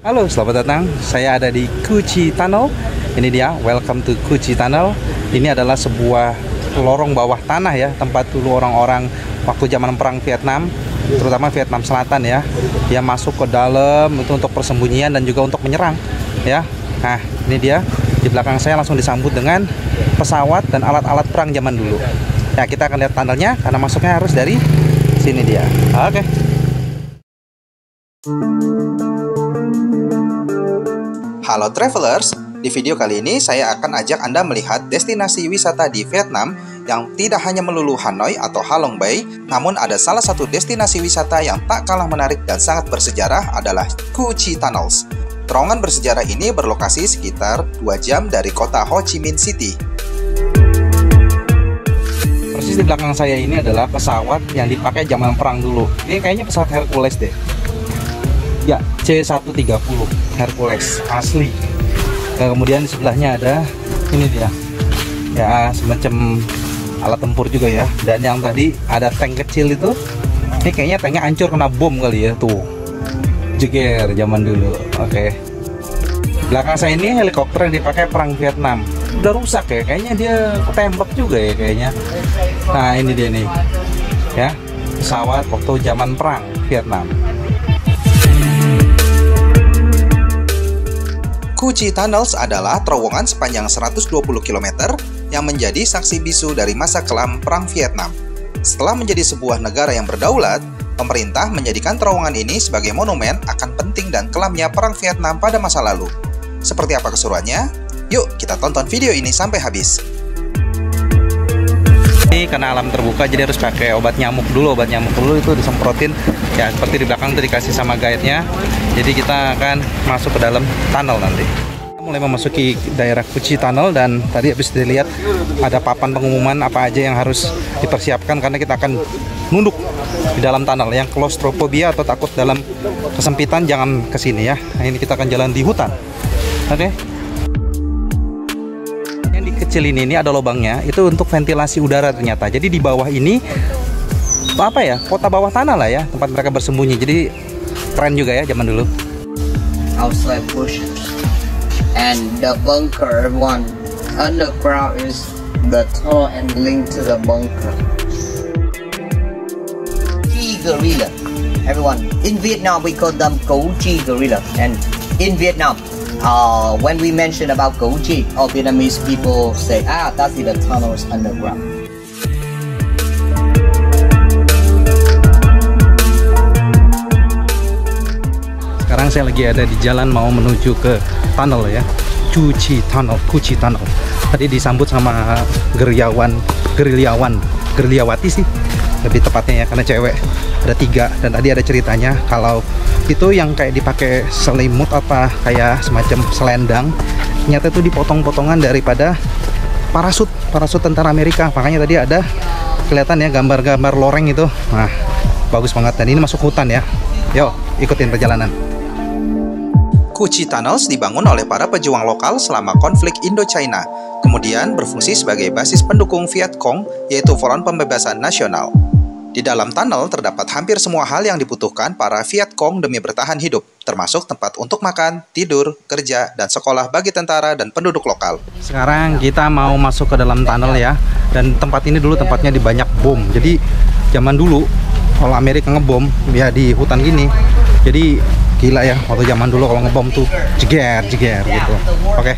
Halo, selamat datang. Saya ada di Cu Chi Tunnel. Ini dia, welcome to Cu Chi Tunnel. Ini adalah sebuah lorong bawah tanah ya, tempat dulu orang-orang waktu zaman perang Vietnam, terutama Vietnam Selatan ya. Dia masuk ke dalam itu untuk persembunyian dan juga untuk menyerang ya. Nah, ini dia. Di belakang saya langsung disambut dengan pesawat dan alat-alat perang zaman dulu. Ya, kita akan lihat tunnelnya karena masuknya harus dari sini dia. Oke. Halo travelers, di video kali ini saya akan ajak Anda melihat destinasi wisata di Vietnam yang tidak hanya melulu Hanoi atau Ha Long Bay, namun ada salah satu destinasi wisata yang tak kalah menarik dan sangat bersejarah adalah Cu Chi Tunnels. Terowongan bersejarah ini berlokasi sekitar 2 jam dari kota Ho Chi Minh City. Persis di belakang saya ini adalah pesawat yang dipakai zaman perang dulu. Ini kayaknya pesawat Hercules deh. Ya, C-130 Hercules asli. Kemudian di sebelahnya ada ini dia. Ya, semacam alat tempur juga ya. Dan yang tadi ada tank kecil itu. Ini kayaknya tanknya hancur kena bom kali ya, tuh. Jeger zaman dulu. Oke. Belakang saya ini helikopter yang dipakai perang Vietnam. Udah rusak ya, kayaknya dia ketembak juga ya kayaknya. Nah, ini dia nih. Ya, pesawat waktu zaman perang Vietnam. Cu Chi Tunnels adalah terowongan sepanjang 120 km yang menjadi saksi bisu dari masa kelam Perang Vietnam. Setelah menjadi sebuah negara yang berdaulat, pemerintah menjadikan terowongan ini sebagai monumen akan penting dan kelamnya Perang Vietnam pada masa lalu. Seperti apa keseruannya? Yuk kita tonton video ini sampai habis. Ini karena alam terbuka jadi harus pakai obat nyamuk dulu itu disemprotin ya, seperti di belakang itu dikasih sama guide-nya. Jadi kita akan masuk ke dalam tunnel nanti. Mulai memasuki daerah Cu Chi Tunnel dan tadi habis dilihat ada papan pengumuman apa aja yang harus dipersiapkan karena kita akan nunduk di dalam tunnel. Yang claustrophobia atau takut dalam kesempitan jangan ke sini ya. Nah, ini kita akan jalan di hutan. Oke. Yang di kecil ini ada lubangnya, itu untuk ventilasi udara ternyata. Jadi di bawah ini apa ya? Kota bawah tanah lah ya, tempat mereka bersembunyi. Jadi keren juga ya zaman dulu. Outside bushes and the bunker, everyone. Underground is the tunnel and link to the bunker. Chi Gorilla, everyone. In Vietnam we call them Cu Chi Gorilla, and in Vietnam, when we mention about Cu Chi, all Vietnamese people say, that's the tunnels underground. Sekarang saya lagi ada di jalan mau menuju ke tunnel ya, Cu Chi Tunnel, Cu Chi Tunnel. Tadi disambut sama gerilyawati sih, lebih tepatnya ya karena cewek. Ada 3 dan tadi ada ceritanya kalau itu yang kayak dipakai selimut apa kayak semacam selendang, ternyata itu dipotong-potongan daripada parasut tentara Amerika. Makanya tadi ada kelihatan ya gambar-gambar loreng itu. Nah, bagus banget dan ini masuk hutan ya. Yuk, ikutin perjalanan. Cu Chi Tunnels dibangun oleh para pejuang lokal selama konflik Indo-China, kemudian berfungsi sebagai basis pendukung Viet Cong, yaitu Front Pembebasan Nasional. Di dalam tunnel terdapat hampir semua hal yang dibutuhkan para Viet Cong demi bertahan hidup, termasuk tempat untuk makan, tidur, kerja, dan sekolah bagi tentara dan penduduk lokal. Sekarang kita mau masuk ke dalam tunnel ya, dan tempat ini dulu tempatnya di banyak bom. Jadi zaman dulu kalau Amerika ngebom ya di hutan gini, jadi gila ya waktu zaman dulu kalau ngebom tuh jeger gitu. Oke.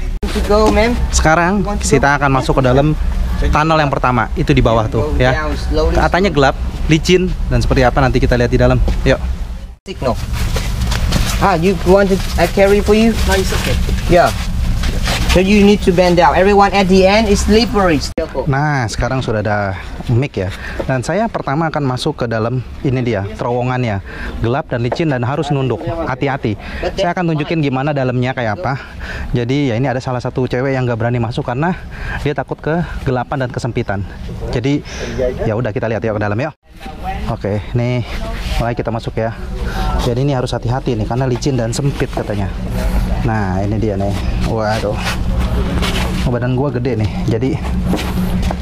Sekarang kita akan masuk ke dalam tunnel yang pertama, itu di bawah tuh ya. Katanya gelap, licin dan seperti apa nanti kita lihat di dalam. Yuk. Signal. You wanted I carry for you? No, it's okay. Yeah. So you need to bend down. Everyone at the end is slippery. Nah, sekarang sudah ada mic ya. Dan saya pertama akan masuk ke dalam ini dia, terowongannya. Gelap dan licin dan harus nunduk. Hati-hati. Saya akan tunjukin gimana dalamnya kayak apa. Jadi ya ini ada salah satu cewek yang gak berani masuk karena dia takut kegelapan dan kesempitan. Jadi ya udah kita lihat yuk ke dalam yuk. Oke, nih mulai kita masuk ya. Jadi ini harus hati-hati nih karena licin dan sempit katanya. Nah, ini dia nih. Waduh. Badan gua gede nih. Jadi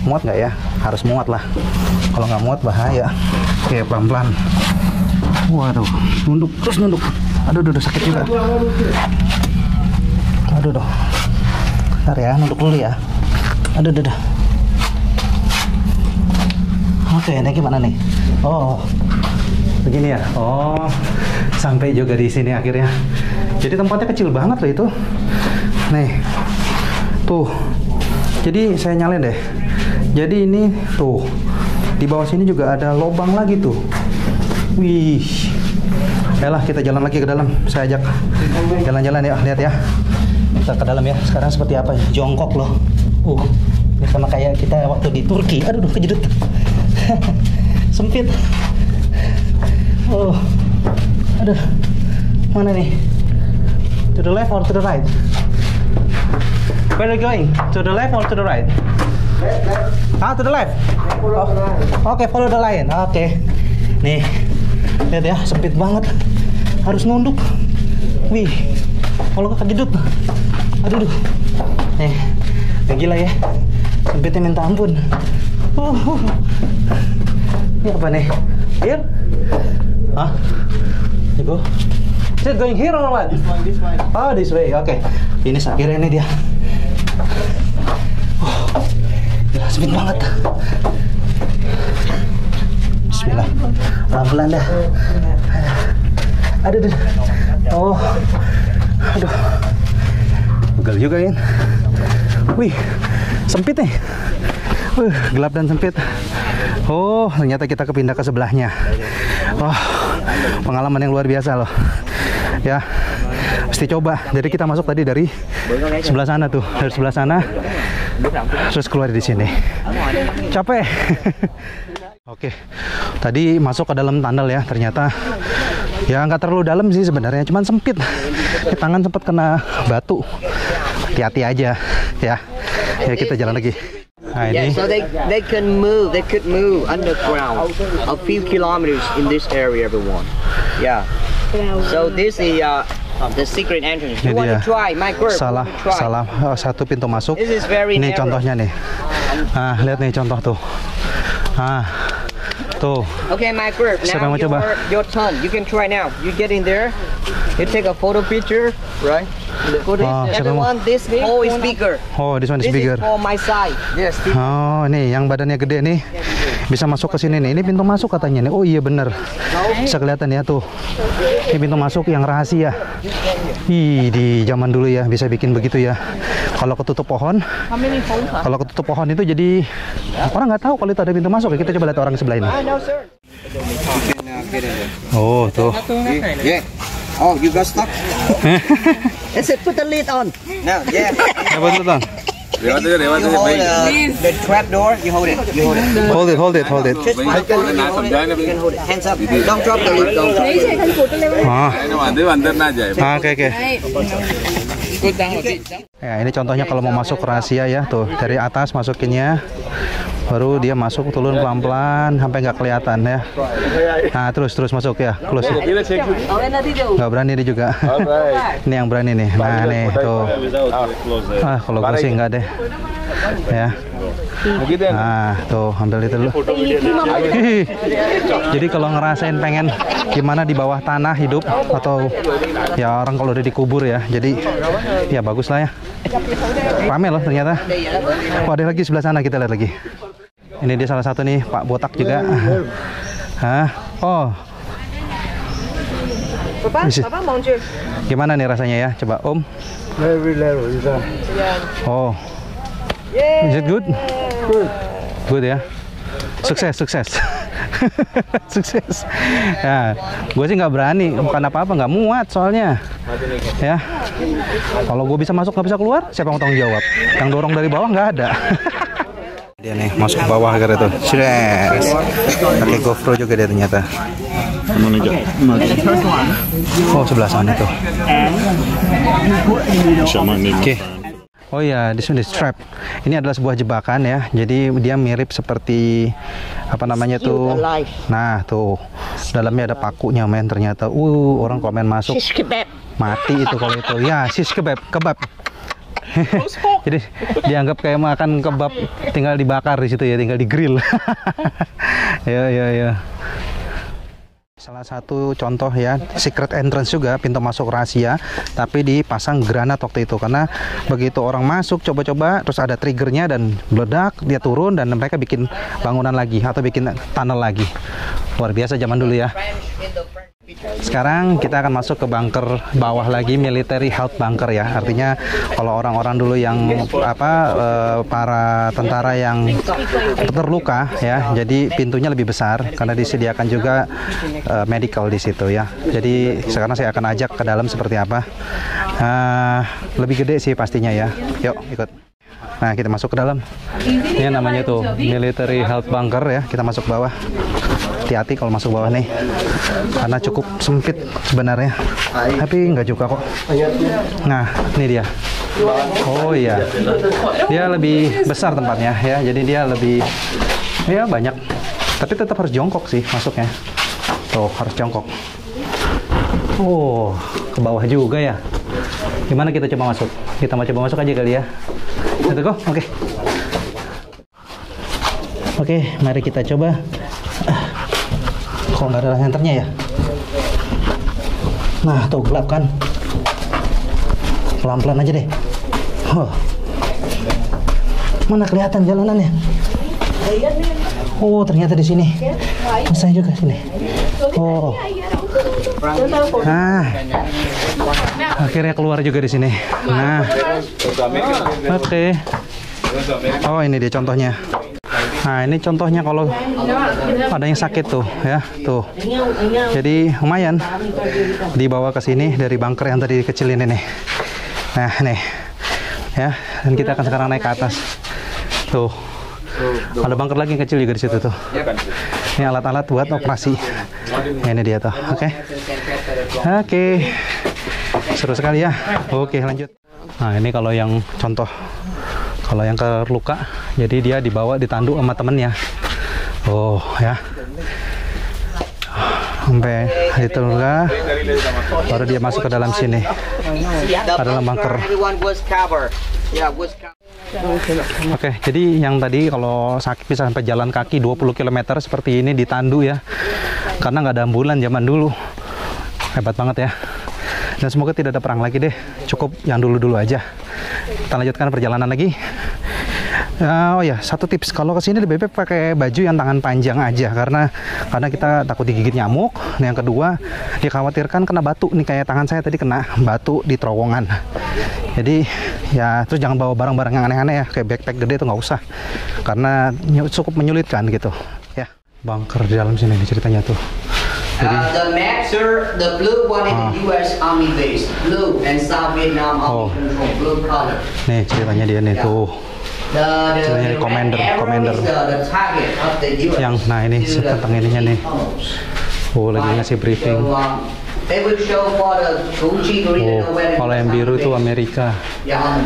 muat nggak ya? Harus muat lah. Kalau nggak muat bahaya. Oke, pelan-pelan. Waduh, nunduk, terus nunduk. Aduh, sakit juga. Aduh. Bentar ya, nunduk dulu ya. Aduh. Oke, ini gimana nih? Oh, begini ya. Oh, sampai juga di sini akhirnya. Jadi tempatnya kecil banget loh itu. Nih, tuh. Jadi saya nyalain deh. Jadi ini tuh di bawah sini juga ada lubang lagi tuh. Wih, yalah kita jalan lagi ke dalam. Saya ajak jalan-jalan ya, lihat ya. Kita ke dalam ya. Sekarang seperti apa? Jongkok loh. Ini sama kayak kita waktu di Turki. Aduh, kejedut. Sempit. Aduh. Mana nih? To the left or to the right? Where are you going? To the left or to the right? To the left. Oke, follow the line. Oke. Nih, lihat ya, sempit banget. Harus nunduk. Wih, kalau nggak kejedut. Aduh. Nih, gila ya. Sempitnya minta ampun. Ini apa nih? Here? Hah? You go? Is it going here or what? This way. Oh, this way. Oke. Ini akhirnya ini dia. Gila, sempit banget. Bismillah. Pelan-pelan dah. Aduh. Aduh. Pegal juga ya. Wih, sempit nih. Gelap dan sempit. Oh, ternyata kita kepindah ke sebelahnya. Pengalaman yang luar biasa loh. Ya, mesti coba. Jadi kita masuk tadi dari sebelah sana tuh, dari sebelah sana, terus keluar di sini. Capek. Oke, tadi masuk ke dalam tunnel ya. Ternyata ya nggak terlalu dalam sih sebenarnya, cuman sempit. Tangan sempat kena batu. Hati-hati aja ya. Ya kita jalan lagi. Nah, Yeah, so they could move underground a few kilometers in this area, everyone. Yeah. So this is the secret entrance. You want to try my group? Salah. Satu pintu masuk. This is very ini narrow. Contohnya nih. Nah, lihat nih contoh tuh. Tuh. Okay, my group. Siapa Now yang mau coba? your turn. You can try now. You get in there. You take a photo picture, right? Everyone, this hole is bigger. Oh, this one is This bigger. is for my side. Yes. Oh, nih yang badannya gede nih. Bisa masuk ke sini nih. Ini pintu masuk katanya nih. Oh iya bener. Bisa kelihatan ya tuh. Ini pintu masuk yang rahasia. Di zaman dulu ya bisa bikin begitu ya. Kalau ketutup pohon. Kalau ketutup pohon itu jadi orang nggak tahu kalau itu ada pintu masuk. Kita coba lihat orang sebelah ini. Oh, tuh. Yeah. Oh, you got stuck? Let's put the lid on. No, yeah. Apa itu, Bang? You hold the trap door. You hold it. You hold it. Hold it. Just you can hold it. Hands up. Don't drop the lid. Don't drop the lid. Oke. Ya, ini contohnya kalau mau masuk rahasia ya, tuh dari atas masukinnya, baru dia masuk turun pelan-pelan sampai nggak kelihatan ya. Nah terus masuk ya, close. Nggak berani dia juga. Ini yang berani nih. Nah nih tuh. Kalau gue sih nggak deh. Ya. Nah tuh ambil itu dulu. Jadi kalau ngerasain pengen gimana di bawah tanah hidup atau ya orang kalau udah dikubur ya, jadi ya bagus lah ya. Rame loh ternyata. Ada lagi sebelah sana, kita lihat lagi. Ini dia salah satu nih, Pak Botak juga. Oh. Gimana nih rasanya ya? Coba Om. Oh. Is it good? Good ya. Sukses. Sukses. Ya, gue sih nggak berani, bukan apa-apa, nggak muat soalnya. Ya. Kalau gue bisa masuk nggak bisa keluar, siapa yang tanggung jawab? Yang dorong dari bawah nggak ada. Dia nih masuk ke bawah agar itu. Sires. Pakai GoPro juga dia ternyata. Oh sebelah sana tuh. Oke. Oh ya, this one is trap. Ini adalah sebuah jebakan ya. Jadi dia mirip seperti apa namanya tuh. Nah tuh dalamnya ada pakunya men ternyata. Orang komen masuk mati itu kalau itu. Ya shish kebab. Jadi dianggap kayak makan kebab, tinggal dibakar di situ ya, tinggal di grill. Ya. Salah satu contoh ya, secret entrance juga, pintu masuk rahasia, tapi dipasang granat waktu itu, karena begitu orang masuk coba-coba terus ada triggernya dan meledak, dia turun dan mereka bikin bangunan lagi atau bikin tunnel lagi. Luar biasa zaman dulu ya. Sekarang kita akan masuk ke bunker bawah lagi, military health bunker ya. Artinya kalau orang-orang dulu yang para tentara yang terluka ya, jadi pintunya lebih besar karena disediakan juga medical di situ ya. Jadi sekarang saya akan ajak ke dalam seperti apa. Lebih gede sih pastinya ya. Yuk ikut. Nah, kita masuk ke dalam. Ini namanya tuh military health bunker ya. Kita masuk bawah. Hati-hati kalau masuk bawah nih, karena cukup sempit sebenarnya, tapi nggak juga kok. Nah, ini dia. Oh iya, dia lebih besar tempatnya ya, jadi dia lebih ya banyak. Tapi tetap harus jongkok sih masuknya. Tuh harus jongkok. Oh, ke bawah juga ya. Gimana kita coba masuk? Kita mau coba masuk aja kali ya. Let's go. Oke. Oke, mari kita coba. Kok nggak ada senternya ya? Nah, tuh gelap kan? Pelan-pelan aja deh. Mana kelihatan jalanannya? Oh, ternyata di sini. Bisa juga sini. Oh. Nah, akhirnya keluar juga di sini. Nah, oke. Oh, ini dia contohnya. Nah, ini contohnya kalau ada yang sakit tuh ya, tuh. Jadi lumayan dibawa ke sini dari bunker yang tadi kecil ini nih. Nah, nih. Ya, dan kita akan sekarang naik ke atas. Tuh. Ada bunker lagi yang kecil juga di situ tuh. Ini alat-alat buat operasi. Ini dia tuh. Oke. Oke. Seru sekali ya. Oke, lanjut. Nah, ini kalau yang contoh. Kalau yang terluka, jadi dia dibawa ditandu sama temennya. Oh ya, sampai itu enggak, baru dia masuk ke dalam sini. Adalah bunker. Oke, jadi yang tadi kalau sakit bisa sampai jalan kaki 20 km seperti ini ditandu ya, karena nggak ada ambulan zaman dulu. Hebat banget ya. Dan semoga tidak ada perang lagi deh. Cukup yang dulu-dulu aja. Kita lanjutkan perjalanan lagi. Oh ya, satu tips, kalau kesini lebih baik pakai baju yang tangan panjang aja, karena kita takut digigit nyamuk. Yang kedua, dikhawatirkan kena batu nih, kayak tangan saya tadi kena batu di terowongan. Jadi ya, terus jangan bawa barang-barang yang aneh-aneh ya, kayak backpack gede tuh nggak usah, karena cukup menyulitkan gitu. Ya, bunker di dalam sini ceritanya tuh. The maps are the blue one in the US Army base, blue and South Vietnam Army control, blue color. Nih ceritanya dia nih tuh. Ceritanya commander. Yang nah ini tentang ininya nih. Oh, lagi ngasih briefing. Kalau yang biru itu Amerika. Nah,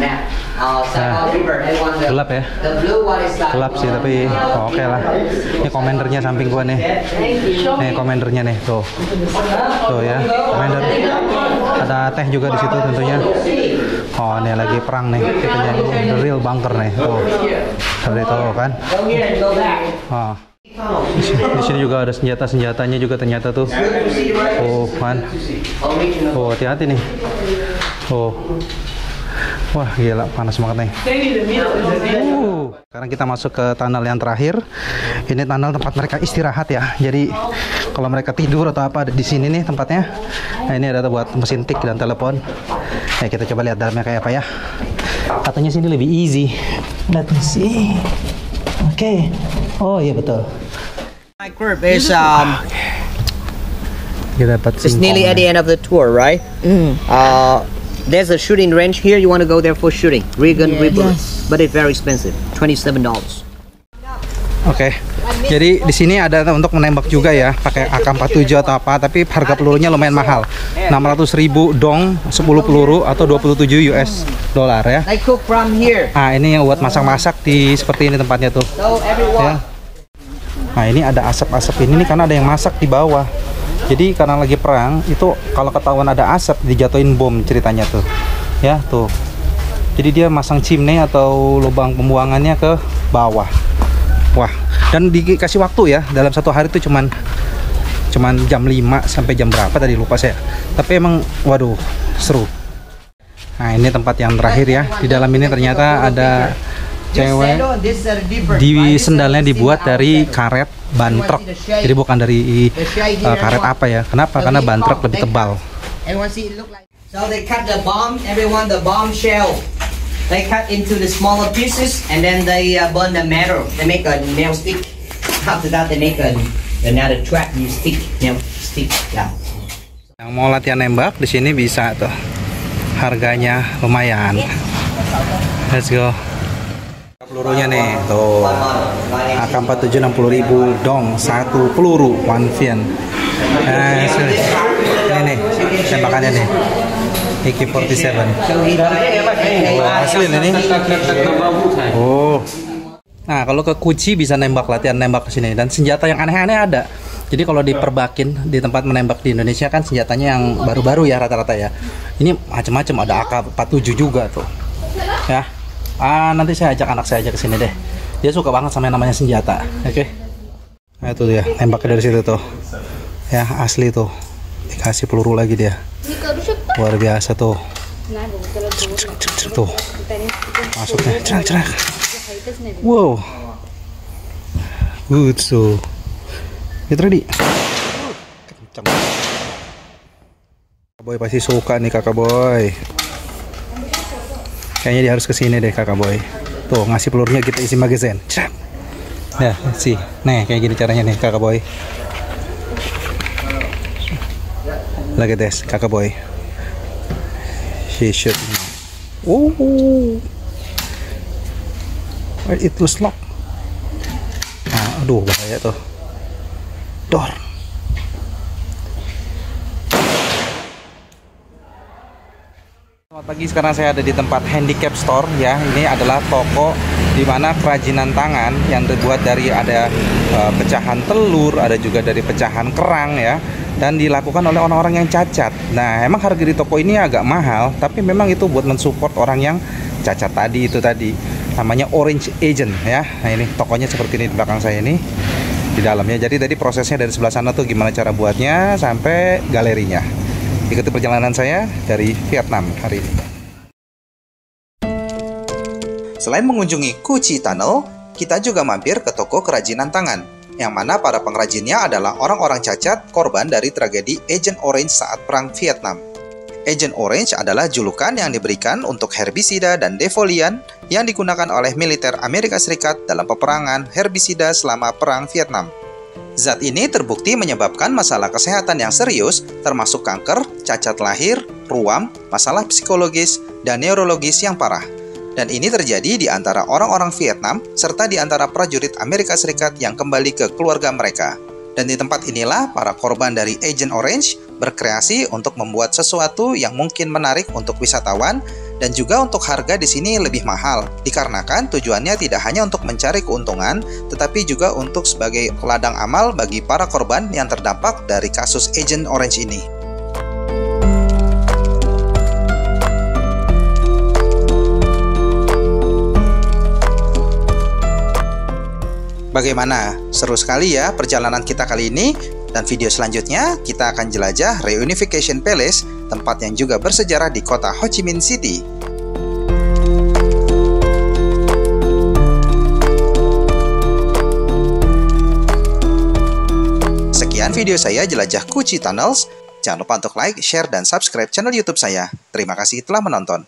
gelap ya, gelap sih tapi oke lah. Ini komandernya samping gua nih. Nih komandernya nih tuh, tuh ya komander. Ada teh juga di situ tentunya. Oh, ini lagi perang nih, kitanya the real bunker nih. Tuh, seperti itu kan. Oh. Di sini juga ada senjatanya juga ternyata tuh. Oh, man. Oh, hati-hati nih. Oh. Wah, gila, panas banget nih. Sekarang kita masuk ke tunnel yang terakhir. Ini tunnel tempat mereka istirahat ya. Jadi kalau mereka tidur atau apa di sini nih tempatnya. Nah, ini ada buat mesin tik dan telepon. Ya, kita coba lihat dalamnya kayak apa ya. Katanya sini lebih easy. Let me see. Oke. Oh iya betul. My group is it's nearly at the end of the tour, right? There's a shooting range here. You want to go there for shooting? Ray gun, ray bullets, but it's very expensive. $27. Oke. Jadi di sini ada untuk menembak juga ya, pakai AK-47 atau apa, tapi harga pelurunya lumayan mahal. 600.000 dong, 10 peluru atau 27 US dollar ya. They cook from here. Ah, ini yang buat masak-masak di seperti ini tempatnya tuh. So everyone. Ya. Nah, ini ada asap-asap ini nih karena ada yang masak di bawah. Jadi karena lagi perang itu kalau ketahuan ada asap dijatuhin bom ceritanya tuh. Ya, tuh. Jadi dia masang chimney atau lubang pembuangannya ke bawah. Wah, dan dikasih waktu ya, dalam satu hari itu cuman cuman jam 5 sampai jam berapa tadi lupa saya, tapi emang waduh seru. Nah ini tempat yang terakhir ya. Di dalam ini ternyata ada cewek, di sendalnya dibuat dari karet ban truk, jadi bukan dari karet apa ya. Kenapa? Karena ban truk lebih tebal. So they cut the bomb, everyone, the bomb shell. They cut into the smaller pieces and then they burn the metal. They make a nail stick. After that they make another trap you stick, nail stick. Yeah. Yang mau latihan nembak di sini bisa tuh. Harganya lumayan. Let's go. Pelurunya nih, tuh. AK-47 60.000 dong, satu peluru, one Vien. Nah, ini nih, tembakannya nih. AK-47. Oh, asli ini. Oh. Nah, kalau ke Kuci bisa nembak, latihan nembak ke sini, dan senjata yang aneh-aneh ada. Jadi kalau diperbakin di tempat menembak di Indonesia kan senjatanya yang baru-baru ya rata-rata ya. Ini macam-macam, ada AK-47 juga tuh. Ya. Nanti saya ajak anak saya aja ke sini deh. Dia suka banget sama yang namanya senjata. Oke. Nah, itu dia, nembaknya dari situ tuh. Ya, asli tuh. Dikasih peluru lagi dia. Luar biasa tuh. Tuh. Masuknya cerak-cerak. Wow. Good so. Get ready. Kencang. Kakak Boy pasti suka nih kakak Boy. Kayaknya dia harus kesini deh kakak Boy. Tuh ngasih pelurunya kita isi magazine. Ya sih. Nih kayak gini caranya nih kakak Boy. Look at this kakak Boy. She shoot. Oh. It was locked. Nah, aduh bahaya tuh. Door. Selamat pagi, sekarang saya ada di tempat handicap store ya. Ini adalah toko di mana kerajinan tangan yang terbuat dari ada pecahan telur, ada juga dari pecahan kerang ya, dan dilakukan oleh orang-orang yang cacat. Nah, emang harga di toko ini agak mahal, tapi memang itu buat mensupport orang yang cacat tadi itu tadi. Namanya Orange Agent ya. Nah, ini tokonya seperti ini di belakang saya ini. Di dalamnya. Jadi tadi prosesnya dari sebelah sana tuh gimana cara buatnya sampai galerinya. Ikuti perjalanan saya dari Vietnam hari ini. Selain mengunjungi Cu Chi Tunnel, kita juga mampir ke toko kerajinan tangan, yang mana para pengrajinnya adalah orang-orang cacat korban dari tragedi Agent Orange saat Perang Vietnam. Agent Orange adalah julukan yang diberikan untuk herbisida dan defoliant yang digunakan oleh militer Amerika Serikat dalam peperangan herbisida selama Perang Vietnam. Zat ini terbukti menyebabkan masalah kesehatan yang serius, termasuk kanker, cacat lahir, ruam, masalah psikologis, dan neurologis yang parah. Dan ini terjadi di antara orang-orang Vietnam, serta di antara prajurit Amerika Serikat yang kembali ke keluarga mereka. Dan di tempat inilah para korban dari Agent Orange berkreasi untuk membuat sesuatu yang mungkin menarik untuk wisatawan, dan juga untuk harga di sini lebih mahal, dikarenakan tujuannya tidak hanya untuk mencari keuntungan, tetapi juga untuk sebagai ladang amal bagi para korban yang terdampak dari kasus Agent Orange ini. Bagaimana? Seru sekali ya perjalanan kita kali ini, dan video selanjutnya kita akan jelajah Reunification Palace, tempat yang juga bersejarah di kota Ho Chi Minh City. Sekian video saya jelajah Cu Chi Tunnels. Jangan lupa untuk like, share, dan subscribe channel YouTube saya. Terima kasih telah menonton.